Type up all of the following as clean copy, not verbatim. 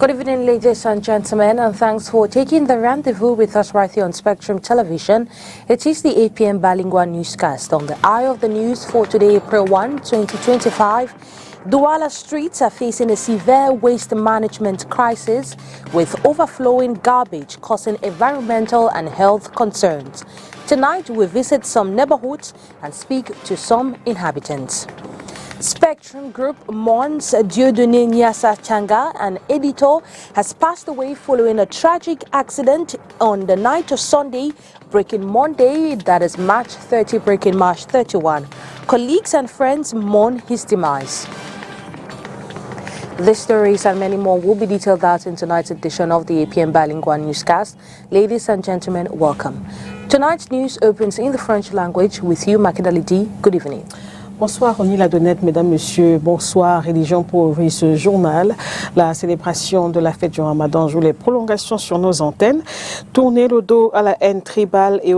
Good evening, ladies and gentlemen, and thanks for taking the rendezvous with us right here on Spectrum Television. It is the 8 p.m. bilingual newscast on the Eye of the News for today, April 1, 2025. Douala streets are facing a severe waste management crisis with overflowing garbage causing environmental and health concerns. Tonight, we visit some neighborhoods and speak to some inhabitants. Spectrum Group mourns Dieudonné Nyassa Changa, an editor, has passed away following a tragic accident on the night of Sunday, breaking Monday, that is March 30, breaking March 31. Colleagues and friends mourn his demise. These stories and many more will be detailed out in tonight's edition of the 8 p.m. bilingual newscast. Ladies and gentlemen, welcome. Tonight's news opens in the French language with you, Makidali D. Good evening. Bonsoir, Ronnie Ladonnette, mesdames, messieurs. Bonsoir, religion pour ouvrir ce journal. La célébration de la fête du Ramadan joue les prolongations sur nos antennes. Tourner le dos à la haine tribale et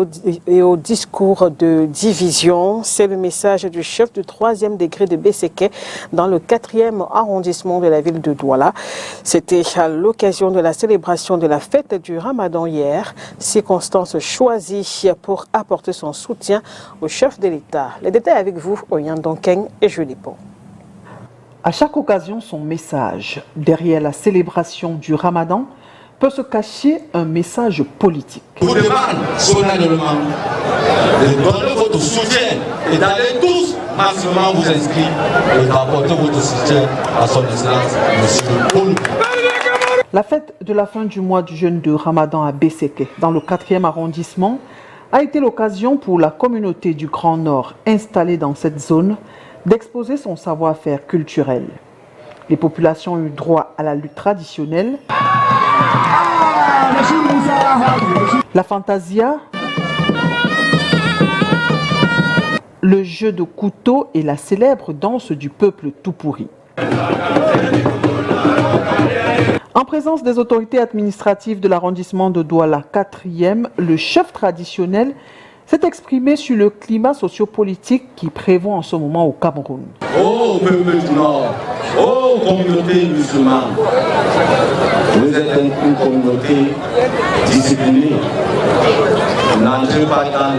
au discours de division, c'est le message du chef du 3e degré de Besséké dans le 4e arrondissement de la ville de Douala. C'était à l'occasion de la célébration de la fête du Ramadan hier, circonstance choisie pour apporter son soutien au chef de l'État. Les détails avec vous, Donken et Julie Pont. À chaque occasion, son message. Derrière la célébration du Ramadan peut se cacher un message politique. Je vous demande solennellement de donner votre soutien et d'aller tous massivement vous inscrire et d'apporter votre soutien à son excellence, M. Paul. La fête de la fin du mois du jeûne de Ramadan à Besséké, dans le 4e arrondissement, a été l'occasion pour la communauté du Grand Nord installée dans cette zone d'exposer son savoir-faire culturel. Les populations ont eu droit à la lutte traditionnelle, la fantasia, le jeu de couteau et la célèbre danse du peuple Toupouri. En présence des autorités administratives de l'arrondissement de Douala 4e, le chef traditionnel s'est exprimé sur le climat sociopolitique qui prévaut en ce moment au Cameroun. Oh peuple du Nord, oh communauté musulmane, vous êtes une communauté disciplinée. N'entrez pas dans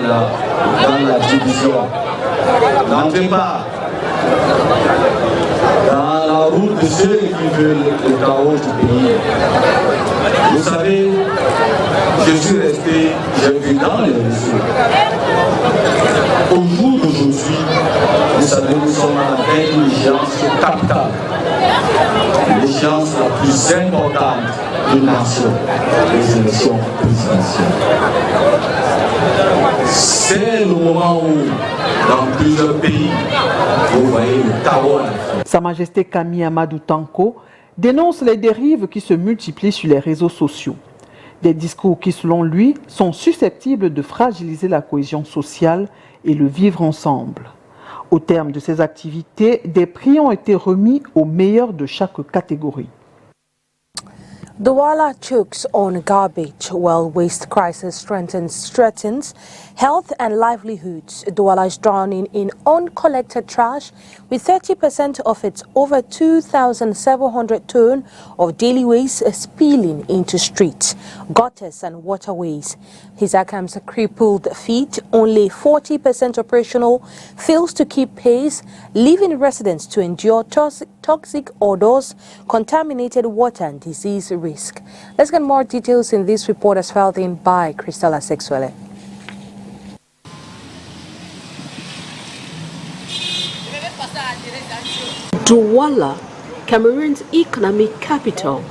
la division, n'entrez pas dans la route de ceux qui veulent le chaos du pays. Vous savez, je suis resté, j'ai vu dans les réseaux. Au jour d'aujourd'hui, vous savez, nous sommes avec une échéance capitale, l'échéance la plus importante d'une nation, les élections présidentielles. C'est le moment où, dans plusieurs pays, vous voyez le chaos. Sa Majesté Camille Amadou Tanko dénonce les dérives qui se multiplient sur les réseaux sociaux. Des discours qui, selon lui, sont susceptibles de fragiliser la cohésion sociale et le vivre ensemble. Au terme de ces activités, des prix ont été remis aux meilleurs de chaque catégorie. Douala chokes on garbage while waste crisis threatens health and livelihoods. Douala is drowning in uncollected trash with 30% of its over 2,700 tons of daily waste spilling into streets, gutters and waterways. Hisakam's crippled feet, only 40% operational, fails to keep pace, leaving residents to endure toxic odors, contaminated water and disease risk. Let's get more details in this report as filed in by Cristela Sexuele. Douala, Cameroon's economic capital,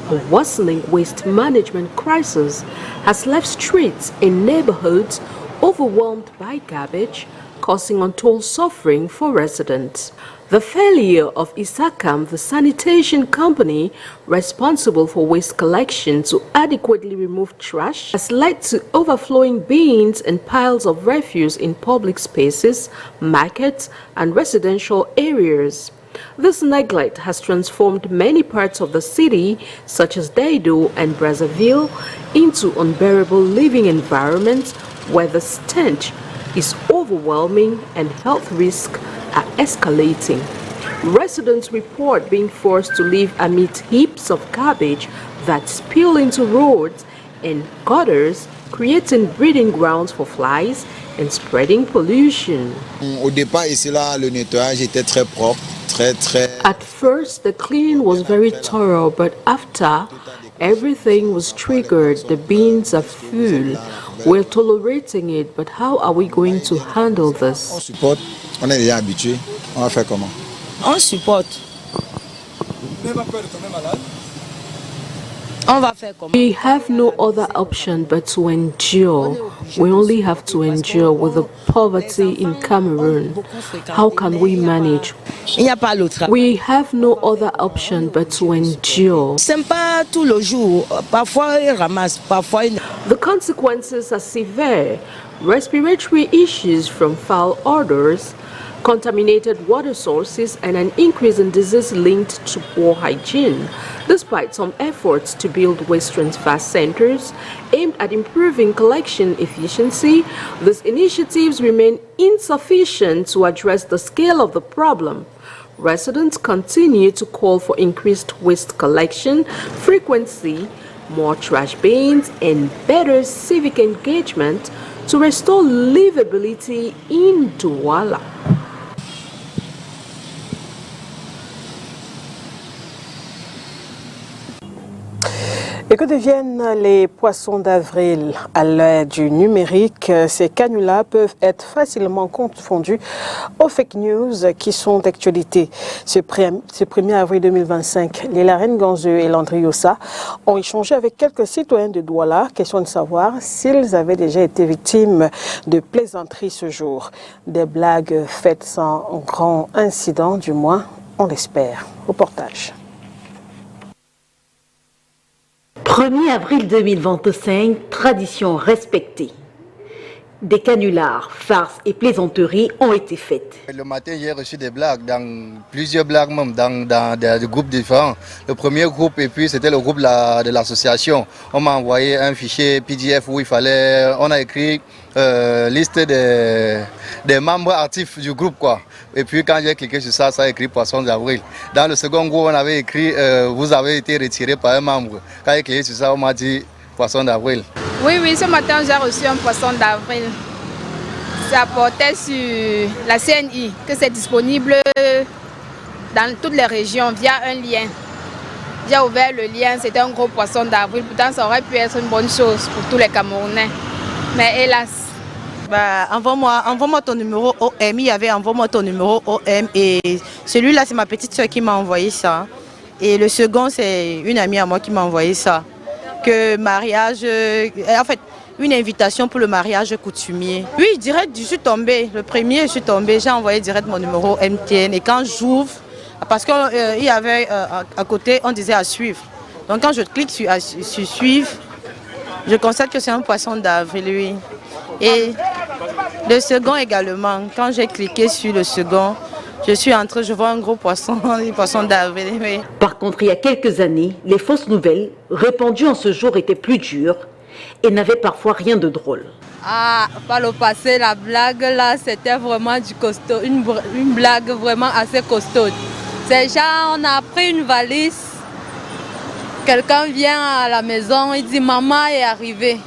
a worsening waste management crisis has left streets and neighborhoods overwhelmed by garbage, causing untold suffering for residents. The failure of Isakam, the sanitation company responsible for waste collection, to adequately remove trash has led to overflowing bins and piles of refuse in public spaces, markets, and residential areas. This neglect has transformed many parts of the city, such as Daido and Brazzaville, into unbearable living environments where the stench is overwhelming and health risks are escalating. Residents report being forced to live amid heaps of garbage that spill into roads and gutters, creating breeding grounds for flies and spreading pollution. Au départ, ici là, le nettoyage était très propre, très. At first, the cleaning was very thorough, but after everything was triggered, the bins are full. We're tolerating it, but how are we going to handle On this? supporte, on est déjà habitué. On va faire comment? On supporte. On va faire comment? We have no other option but to endure. We only have to endure with the poverty in Cameroon. How can we manage? Il n'y a pas l'autre. We have no other option but to endure. C'est pas tout le jour. Parfois, ils ramassent, parfois, ils... The consequences are severe. Respiratory issues from foul odors, contaminated water sources, and an increase in disease linked to poor hygiene. Despite some efforts to build waste transfer centers aimed at improving collection efficiency, these initiatives remain insufficient to address the scale of the problem. Residents continue to call for increased waste collection frequency, more trash bins, and better civic engagement to restore livability in Douala. Et que deviennent les poissons d'avril à l'ère du numérique? Ces canulars peuvent être facilement confondus aux fake news qui sont d'actualité. Ce 1er avril 2025, Léla Renganzeu et Landry Yossa ont échangé avec quelques citoyens de Douala, question de savoir s'ils avaient déjà été victimes de plaisanteries ce jour. Des blagues faites sans grand incident, du moins, on l'espère. Reportage. 1er avril 2025, tradition respectée. Des canulars, farces et plaisanteries ont été faites. Le matin, j'ai reçu des blagues, plusieurs blagues même, dans des groupes différents. Le premier groupe, et puis c'était le groupe de l'association. On m'a envoyé un fichier PDF où on a écrit liste des membres actifs du groupe, quoi. Et puis quand j'ai cliqué sur ça, ça a écrit Poisson d'avril. Dans le second groupe, on avait écrit vous avez été retiré par un membre. Quand j'ai cliqué sur ça, on m'a dit Poisson d'avril. Oui, ce matin j'ai reçu un poisson d'avril. Ça portait sur la CNI, que c'est disponible dans toutes les régions via un lien. J'ai ouvert le lien, c'était un gros poisson d'avril. Pourtant, ça aurait pu être une bonne chose pour tous les Camerounais. Mais hélas. Envoie-moi ton numéro OM. Il y avait envoie-moi ton numéro OM. Et celui-là, c'est ma petite soeur qui m'a envoyé ça. Et le second, c'est une amie à moi qui m'a envoyé ça. Que mariage, en fait, une invitation pour le mariage coutumier. Oui, direct, je suis tombée. Le premier, je suis tombée. J'ai envoyé direct mon numéro MTN. Et quand j'ouvre, parce qu'il y avait à côté, on disait à suivre. Donc quand je clique sur suivre, je constate que c'est un poisson d'avril, oui. Et le second également, quand j'ai cliqué sur le second, je vois un gros poisson, un poisson d'avril. Oui. Par contre, il y a quelques années, les fausses nouvelles répandues en ce jour étaient plus dures et n'avaient parfois rien de drôle. Ah, par le passé, la blague là, c'était vraiment du costaud, une blague vraiment assez costaud. C'est genre, on a pris une valise, quelqu'un vient à la maison, il dit maman est arrivée.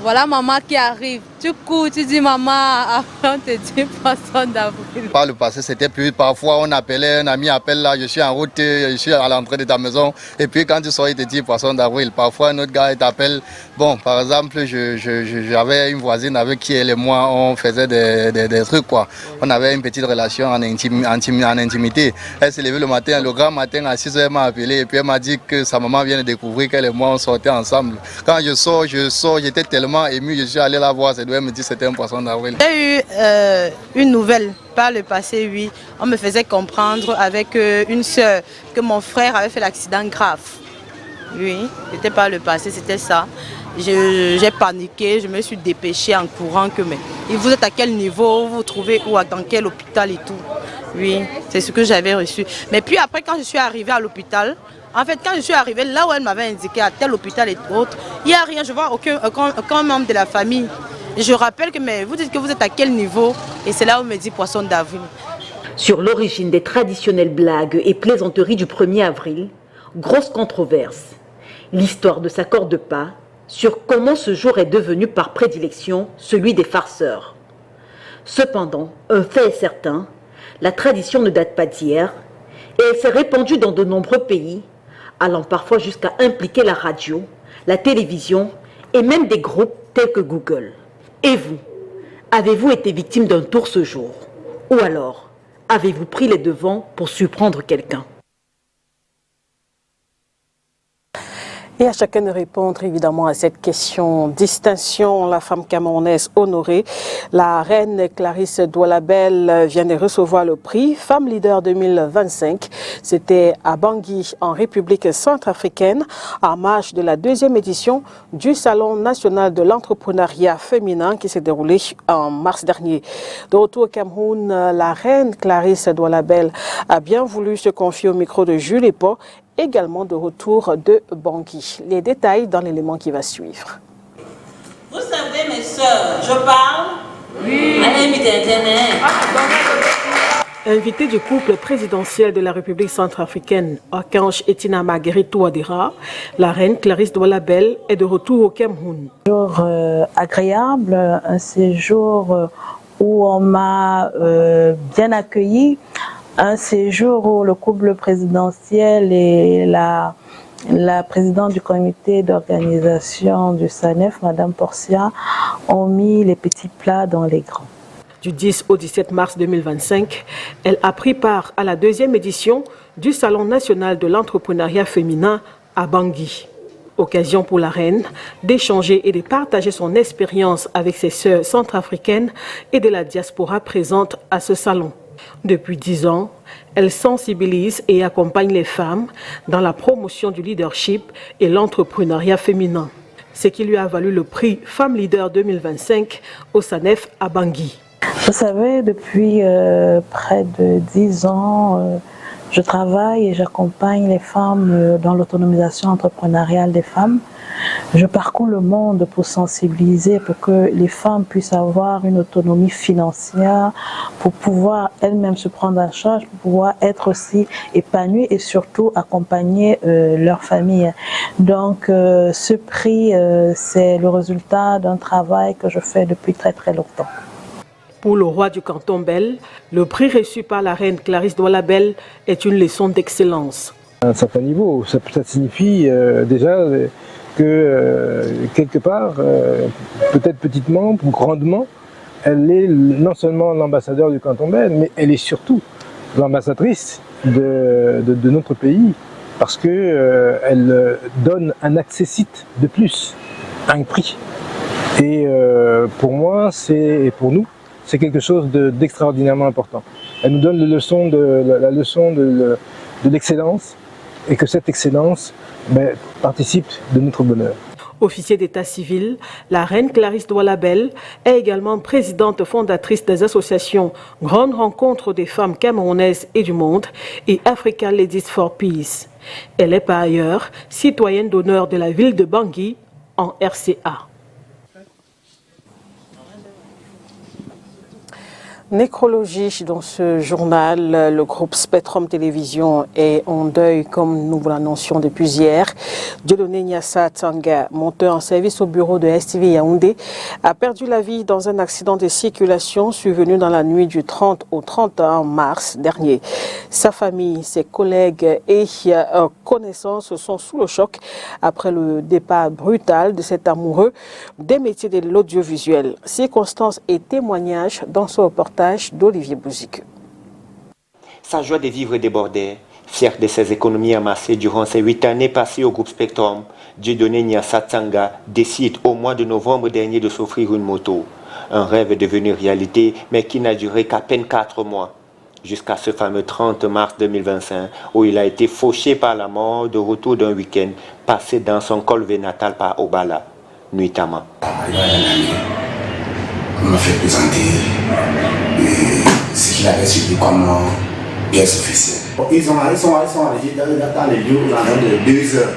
Voilà maman qui arrive. Du coup, tu dis maman, on te dit poisson d'avril. Par le passé, c'était plus. Parfois, on appelait, un ami appelle là, je suis en route, je suis à l'entrée de ta maison. Et puis, quand tu sors, il te dit poisson d'avril. Parfois, un autre gars, il t'appelle. Bon, par exemple, j'avais une voisine avec qui elle et moi, on faisait des trucs, quoi. On avait une petite relation en intimité. Elle s'est levée le matin, le grand matin, à 6h, elle m'a appelé. Et puis, elle m'a dit que sa maman vient de découvrir qu'elle et moi, on sortait ensemble. Quand je sors, j'étais tellement ému, je suis allé la voir. Elle me dit que c'était un poisson d'avril. J'ai eu une nouvelle par le passé, oui. On me faisait comprendre avec une soeur que mon frère avait fait l'accident grave. Oui, c'était par le passé, c'était ça. J'ai paniqué, je me suis dépêchée en courant que mais vous êtes à quel niveau, vous vous trouvez où, dans quel hôpital et tout. Oui, c'est ce que j'avais reçu. Mais puis après, quand je suis arrivée à l'hôpital, en fait, quand je suis arrivée là où elle m'avait indiqué à tel hôpital et autres, il n'y a rien, je vois aucun membre de la famille. Je rappelle que mais vous dites que vous êtes à quel niveau et c'est là où on me dit poisson d'avril. Sur l'origine des traditionnelles blagues et plaisanteries du 1er avril, grosse controverse. L'histoire ne s'accorde pas sur comment ce jour est devenu par prédilection celui des farceurs. Cependant, un fait est certain, la tradition ne date pas d'hier et elle s'est répandue dans de nombreux pays, allant parfois jusqu'à impliquer la radio, la télévision et même des groupes tels que Google. Et vous, avez-vous été victime d'un tour ce jour? Ou alors, avez-vous pris les devants pour surprendre quelqu'un? Et à chacun de répondre évidemment à cette question. Distinction, la femme camerounaise honorée. La reine Clarisse Douala-Belle vient de recevoir le prix Femme Leader 2025. C'était à Bangui, en République centrafricaine, en marge de la 2e édition du Salon national de l'entrepreneuriat féminin qui s'est déroulé en mars dernier. De retour au Cameroun, la reine Clarisse Douala-Belle a bien voulu se confier au micro de Jules Epot, également de retour de Bangui. Les détails dans l'élément qui va suivre. Vous savez, mes soeurs, je parle. Oui. Invité du couple présidentiel de la République centrafricaine, Archange Etina Marguerite Touadéra, la reine Clarisse Douala-Belle est de retour au Cameroun. Un séjour agréable, un séjour où on m'a bien accueilli. Un séjour où le couple présidentiel et la présidente du comité d'organisation du SANEF, Madame Portia, ont mis les petits plats dans les grands. Du 10 au 17 mars 2025, elle a pris part à la 2e édition du Salon national de l'entrepreneuriat féminin à Bangui. Occasion pour la reine d'échanger et de partager son expérience avec ses sœurs centrafricaines et de la diaspora présente à ce salon. Depuis 10 ans, elle sensibilise et accompagne les femmes dans la promotion du leadership et l'entrepreneuriat féminin, ce qui lui a valu le prix Femme Leader 2025 au SANEF à Bangui. Vous savez, depuis près de 10 ans, je travaille et j'accompagne les femmes dans l'autonomisation entrepreneuriale des femmes. Je parcours le monde pour sensibiliser, pour que les femmes puissent avoir une autonomie financière, pour pouvoir elles-mêmes se prendre en charge, pour pouvoir être aussi épanouies et surtout accompagner leur famille. Donc ce prix, c'est le résultat d'un travail que je fais depuis très très longtemps. Pour le roi du canton Bel, le prix reçu par la reine Clarisse Douala-Belle est une leçon d'excellence. À un certain niveau, ça signifie déjà que quelque part, peut-être petitement ou grandement, elle est non seulement l'ambassadeur du canton Bel, mais elle est surtout l'ambassadrice de notre pays, parce qu'elle donne un accessite de plus, un prix. Et pour moi, et pour nous, c'est quelque chose d'extraordinairement important. Elle nous donne la leçon de l'excellence, et que cette excellence participe de notre bonheur. Officier d'état civil, la reine Clarisse Douala-Belle est également présidente fondatrice des associations Grande Rencontre des femmes camerounaises et du monde et African Ladies for Peace. Elle est par ailleurs citoyenne d'honneur de la ville de Bangui en RCA. Nécrologie dans ce journal, le groupe Spectrum Télévision est en deuil comme nous vous l'annoncions depuis hier. Dieudonné Nyassa Tsanga, monteur en service au bureau de STV Yaoundé, a perdu la vie dans un accident de circulation survenu dans la nuit du 30 au 31 mars dernier. Sa famille, ses collègues et connaissances sont sous le choc après le départ brutal de cet amoureux des métiers de l'audiovisuel. Circonstances et témoignages dans ce reportage d'Olivier Bouzique. Sa joie de vivre débordait. Fier de ses économies amassées durant ses 8 années passées au groupe Spectrum, Dieudonné Nyassa Tsanga décide au mois de novembre dernier de s'offrir une moto. Un rêve devenu réalité, mais qui n'a duré qu'à peine 4 mois. Jusqu'à ce fameux 30 mars 2025, où il a été fauché par la mort de retour d'un week-end passé dans son colvé natal par Obala, nuitamment. On m'a fait présenter ce qu'il avait suivi comme pièce officielle. Ils sont arrivés dans les lieux de 2 heures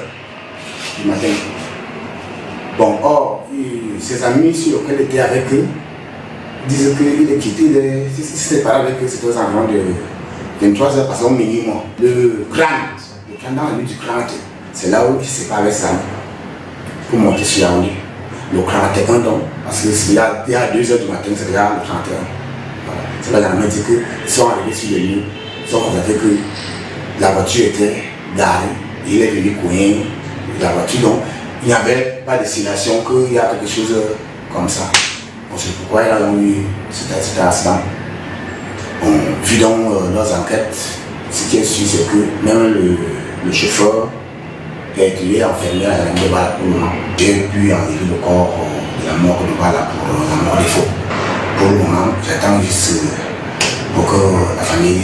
du matin. Bon, or, ses amis sur lesquels étaient avec eux disent qu'il est quitté, il s'est séparé avec eux, c'était aux environs de 23h, parce qu'au minimum, le crâne dans la nuit du crâne, c'est là où il s'est séparé avec sa mère pour monter sur Yaoundé. Le crâne était un don, parce qu'il y a 2h du matin, c'est déjà le 31. Voilà. C'est là que la mère dit qu'ils sont arrivés sur le lieu, ils ont constaté que la voiture était garée, il est venu courir la voiture, donc il n'y avait pas de destination, qu'il y a quelque chose comme ça. C'est pourquoi il a eu cet accident. On vit donc nos enquêtes. Ce qui est sûr, c'est que même le chauffeur qui a été enfermé à la Bala pour le moment, j'ai pu enlever le corps de la mort de Bala pour la mort des faux. Pour le moment, j'attends juste pour que la famille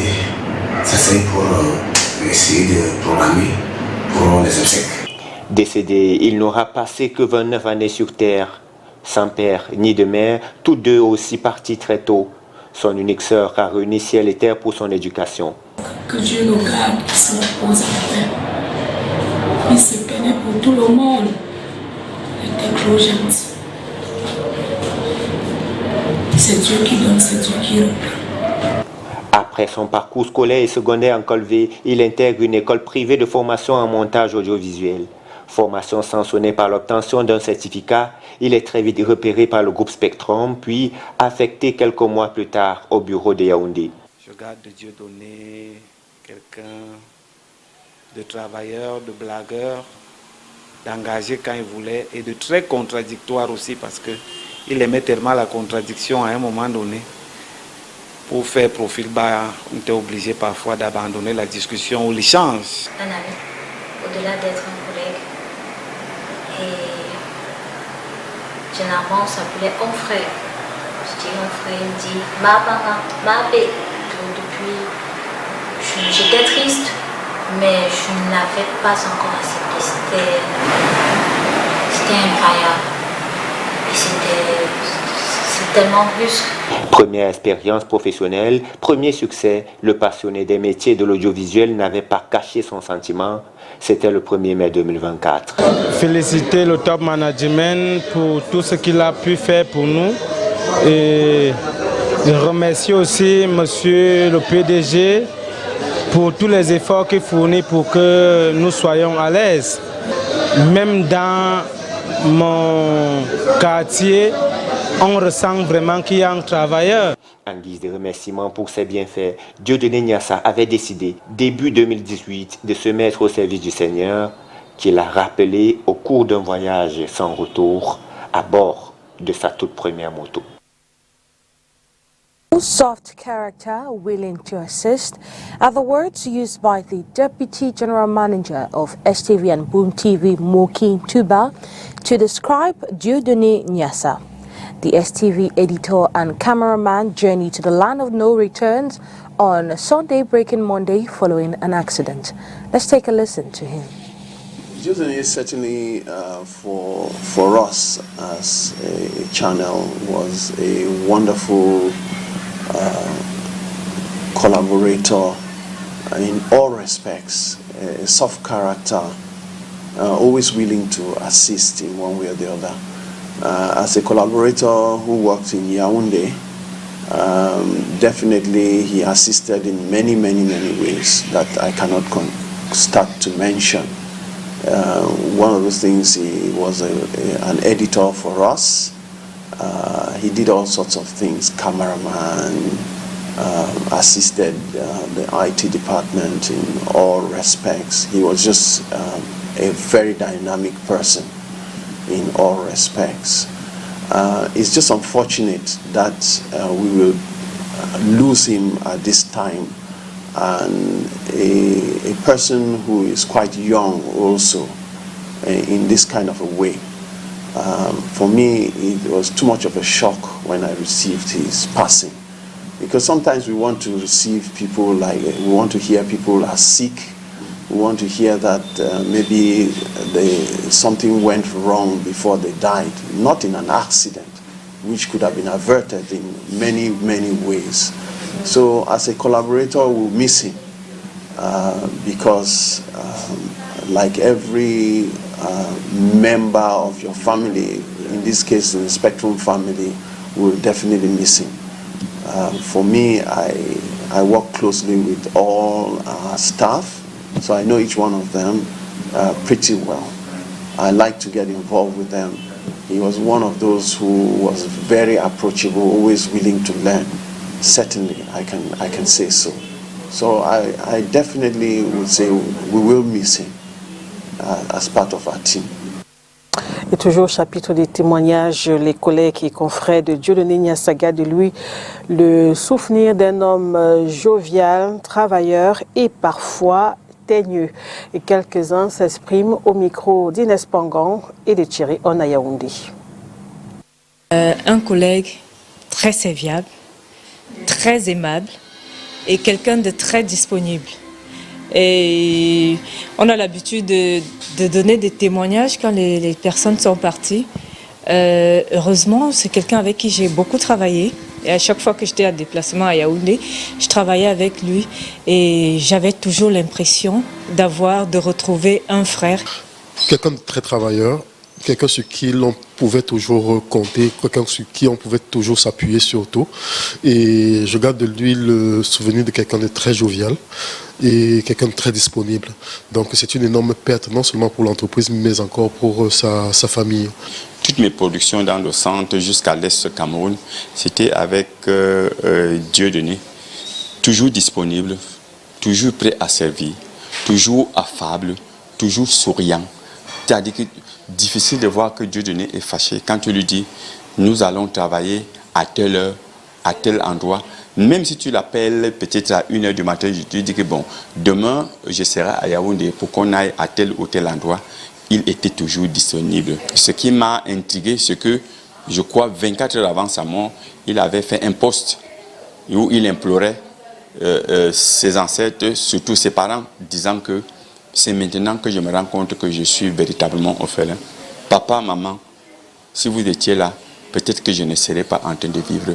s'asseye pour essayer de programmer pour les obsèques. Décédé, il n'aura passé que 29 années sur Terre. Sans père ni de mère, tous deux aussi partis très tôt. Son unique sœur a réuni ciel et terre pour son éducation. Que Dieu nous garde, qu'il se repose en paix. Il se peinait pour tout le monde. Il était trop gentil. C'est Dieu qui donne, c'est Dieu qui reprend. Après son parcours scolaire et secondaire en Colvé, il intègre une école privée de formation en montage audiovisuel. Formation sanctionnée par l'obtention d'un certificat, il est très vite repéré par le groupe Spectrum, puis affecté quelques mois plus tard au bureau de Yaoundé. Je garde de Dieu donné quelqu'un de travailleur, de blagueur, d'engagé quand il voulait et de très contradictoire aussi parce qu'il aimait tellement la contradiction à un moment donné. Pour faire profil bas, on était obligé parfois d'abandonner la discussion ou l'échange. Un ami, au-delà d'être un collègue. Et généralement, on s'appelait un frère. Je dis un frère, il me dit ma maman, ma bé. Depuis, j'étais triste, mais je n'avais pas encore accepté. C'était incroyable. Et c'est tellement brusque. Première expérience professionnelle, premier succès, le passionné des métiers de l'audiovisuel n'avait pas caché son sentiment. C'était le 1er mai 2024. Féliciter le top management pour tout ce qu'il a pu faire pour nous. Et je remercie aussi monsieur le PDG pour tous les efforts qu'il fournit pour que nous soyons à l'aise. Même dans mon quartier, on ressent vraiment qu'il y a un travailleur. En guise de remerciement pour ses bienfaits, Dieudonné Niassa avait décidé, début 2018, de se mettre au service du Seigneur, qu'il a rappelé au cours d'un voyage sans retour à bord de sa toute première moto. Soft character, willing to assist, are the words used by the Deputy General Manager of STV and Boom TV, Mokin Tuba, to describe Dieudonné Niassa. The STV editor and cameraman journeyed to the land of no returns on Sunday breaking Monday following an accident. Let's take a listen to him. Dieudonné certainly for us as a channel was a wonderful collaborator in all respects, a soft character, always willing to assist in one way or the other. As a collaborator who worked in Yaoundé, definitely he assisted in many ways that I cannot start to mention. One of those things, he was an editor for us. He did all sorts of things, cameraman, assisted the IT department in all respects. He was just a very dynamic person in all respects. It's just unfortunate that we will lose him at this time, and a person who is quite young also in this kind of a way. For me, it was too much of a shock when I received his passing, because sometimes we want to receive people like, we want to hear people are sick, we want to hear that maybe something went wrong before they died, not in an accident, which could have been averted in many ways. So as a collaborator, we'll miss him because like every member of your family, in this case in the Spectrum family, will definitely miss him. For me, I work closely with all our staff, so I know each one of them pretty well. I like to get involved with them. He was one of those who was very approachable, always willing to learn. Certainly, I can say so. So I definitely would say we will miss him as part of our team. Et toujours au chapitre des témoignages, les collègues et confrères de Dieudonné Niassaga, de lui, le souvenir d'un homme jovial, travailleur et parfois teigneux. Et quelques-uns s'expriment au micro d'Inès Pangan et de Thierry Onayaoundé. Un collègue très serviable, très aimable et quelqu'un de très disponible. Et on a l'habitude de donner des témoignages quand les personnes sont parties. Heureusement, c'est quelqu'un avec qui j'ai beaucoup travaillé. Et à chaque fois que j'étais à déplacement à Yaoundé, je travaillais avec lui et j'avais toujours l'impression de retrouver un frère. Quelqu'un de très travailleur, quelqu'un sur qui l'on pouvait toujours compter, quelqu'un sur qui on pouvait toujours s'appuyer surtout. Et je garde de lui le souvenir de quelqu'un de très jovial et quelqu'un de très disponible. Donc c'est une énorme perte, non seulement pour l'entreprise, mais encore pour sa famille. Toutes mes productions dans le centre jusqu'à l'est du Cameroun, c'était avec Dieudonné, toujours disponible, toujours prêt à servir, toujours affable, toujours souriant. C'est-à-dire que difficile de voir que Dieudonné est fâché quand tu lui dis nous allons travailler à telle heure, à tel endroit. Même si tu l'appelles peut-être à 1h du matin, je te dis que bon, demain je serai à Yaoundé pour qu'on aille à tel ou tel endroit. Il était toujours disponible. Ce qui m'a intrigué, c'est que, je crois, 24 heures avant sa mort, il avait fait un post où il implorait ses ancêtres, surtout ses parents, disant que c'est maintenant que je me rends compte que je suis véritablement orphelin. Papa, maman, si vous étiez là, peut-être que je ne serais pas en train de vivre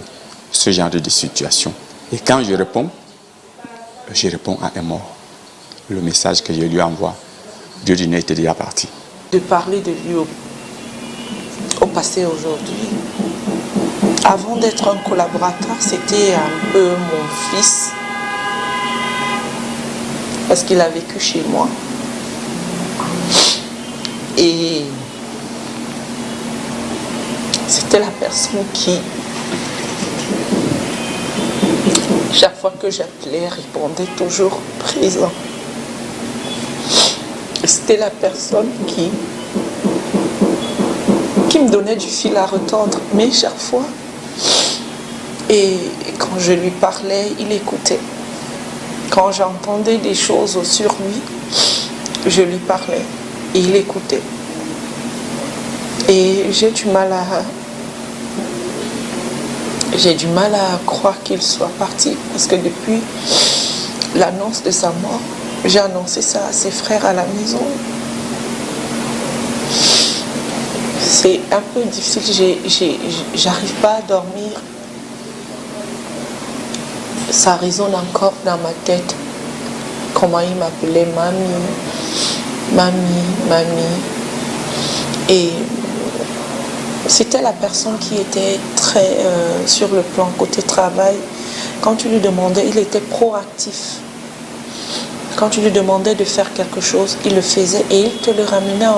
ce genre de situation. Et quand je réponds à un mort. Le message que je lui envoie, Dieudonné était déjà parti. De parler de lui au passé aujourd'hui. Avant d'être un collaborateur, c'était un peu mon fils. Parce qu'il a vécu chez moi. Et c'était la personne qui, chaque fois que j'appelais, répondait toujours présent. C'était la personne qui me donnait du fil à retordre, mais chaque fois. Et quand je lui parlais, il écoutait. Quand j'entendais des choses sur lui, je lui parlais et il écoutait. Et j'ai du mal à croire qu'il soit parti, parce que depuis l'annonce de sa mort, j'ai annoncé ça à ses frères à la maison. C'est un peu difficile, j'arrive pas à dormir. Ça résonne encore dans ma tête. Comment il m'appelait mamie. Et c'était la personne qui était très sur le plan côté travail. Quand tu lui demandais, il était proactif. Quand tu lui demandais de faire quelque chose, il le faisait et il te le ramenait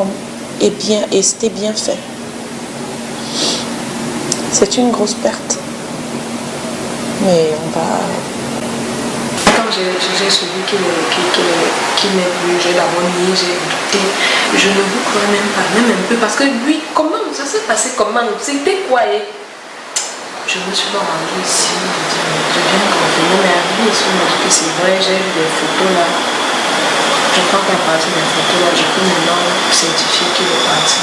et c'était bien fait. C'est une grosse perte. Mais on va... Quand j'ai suivi qu'il n'est plus, j'ai d'abord nié, j'ai douté. Je ne vous crois même pas, même un peu. Parce que lui, comment ça s'est passé, comment c'était quoi je me suis pas rendue ici, je viens de confirmer, mais arrivé ici, on m'a dit que c'est vrai, j'ai vu des photos là. Je crois qu'à partir des photos là, je peux maintenant certifier qu'il est parti.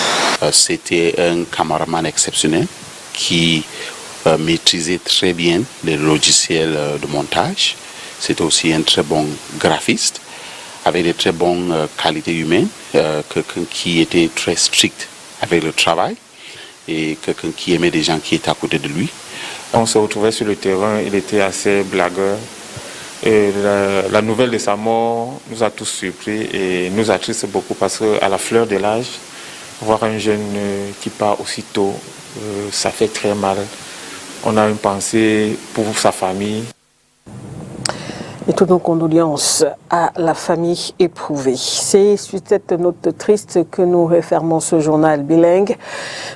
C'était un cameraman exceptionnel qui maîtrisait très bien les logiciels de montage. C'était aussi un très bon graphiste, avec de très bonnes qualités humaines, quelqu'un qui était très strict avec le travail et quelqu'un qui aimait des gens qui étaient à côté de lui. On se retrouvait sur le terrain, il était assez blagueur. Et la nouvelle de sa mort nous a tous surpris et nous attriste beaucoup parce qu'à la fleur de l'âge, voir un jeune qui part aussitôt, ça fait très mal. On a une pensée pour sa famille. Et toutes nos condoléances à la famille éprouvée. C'est sur cette note triste que nous refermons ce journal bilingue.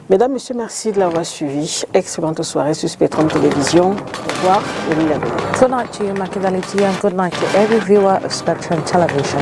Mesdames, Messieurs, merci de l'avoir suivi. Excellente soirée sur Spectrum Télévision. Au revoir. Good night to you, Makidaliti, and good night to every viewer of Spectrum Television.